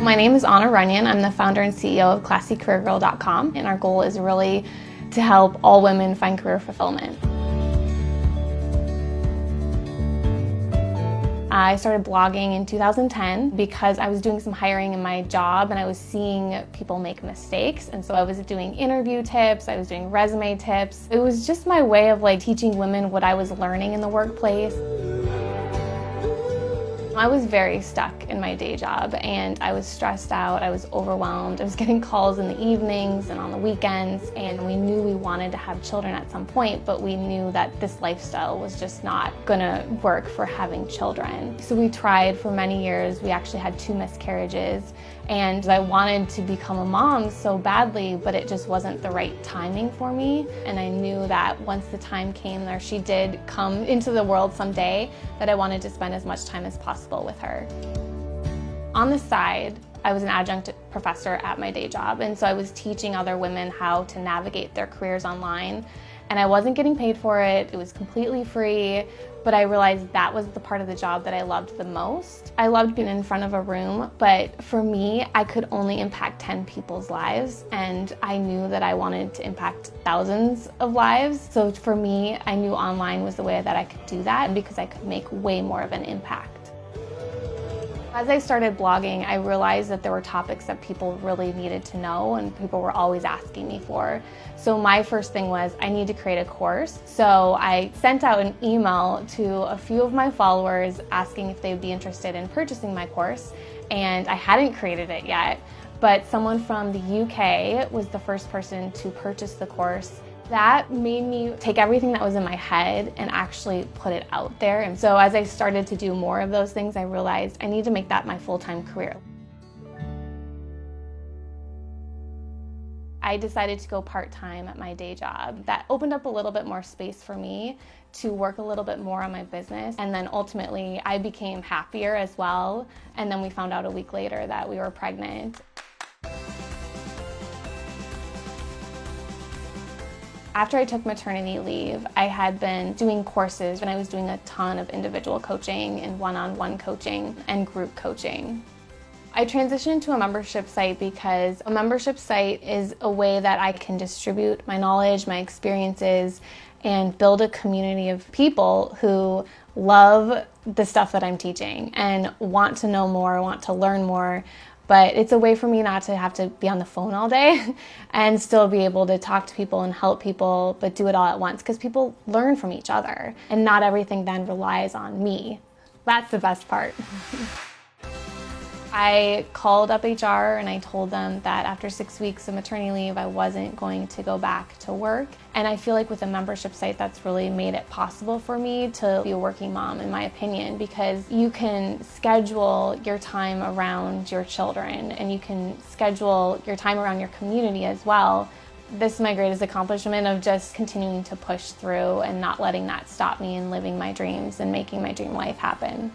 My name is Anna Runyan. I'm the founder and CEO of ClassyCareerGirl.com, and our goal is really to help all women find career fulfillment. I started blogging in 2010 because I was doing some hiring in my job and I was seeing people make mistakes. And so I was doing interview tips, I was doing resume tips. It was just my way of teaching women what I was learning in the workplace. I was very stuck in my day job and I was stressed out, I was overwhelmed. I was getting calls in the evenings and on the weekends, and we knew we wanted to have children at some point, but we knew that this lifestyle was just not gonna work for having children. So we tried for many years. We actually had 2 miscarriages, and I wanted to become a mom so badly, but it just wasn't the right timing for me. And I knew that once the time came there, she did come into the world someday, that I wanted to spend as much time as possible with her. On the side, I was an adjunct professor at my day job, and so I was teaching other women how to navigate their careers online. And I wasn't getting paid for it, it was completely free, but I realized that was the part of the job that I loved the most. I loved being in front of a room, but for me, I could only impact 10 people's lives, and I knew that I wanted to impact thousands of lives. So for me, I knew online was the way that I could do that, because I could make way more of an impact. As I started blogging, I realized that there were topics that people really needed to know and people were always asking me for. So my first thing was, I need to create a course. So I sent out an email to a few of my followers asking if they would be interested in purchasing my course, and I hadn't created it yet, but someone from the UK was the first person to purchase the course. That made me take everything that was in my head and actually put it out there. And so as I started to do more of those things, I realized I need to make that my full-time career. I decided to go part-time at my day job. That opened up a little bit more space for me to work a little bit more on my business. And then ultimately, I became happier as well. And then we found out a week later that we were pregnant. After I took maternity leave, I had been doing courses, and I was doing a ton of individual coaching and one-on-one coaching and group coaching. I transitioned to a membership site because a membership site is a way that I can distribute my knowledge, my experiences, and build a community of people who love the stuff that I'm teaching and want to know more, want to learn more. But it's a way for me not to have to be on the phone all day and still be able to talk to people and help people, but do it all at once, because people learn from each other and not everything then relies on me. That's the best part. I called up HR and I told them that after 6 weeks of maternity leave, I wasn't going to go back to work. And I feel like with a membership site, that's really made it possible for me to be a working mom, in my opinion, because you can schedule your time around your children and you can schedule your time around your community as well. This is my greatest accomplishment of just continuing to push through and not letting that stop me in living my dreams and making my dream life happen.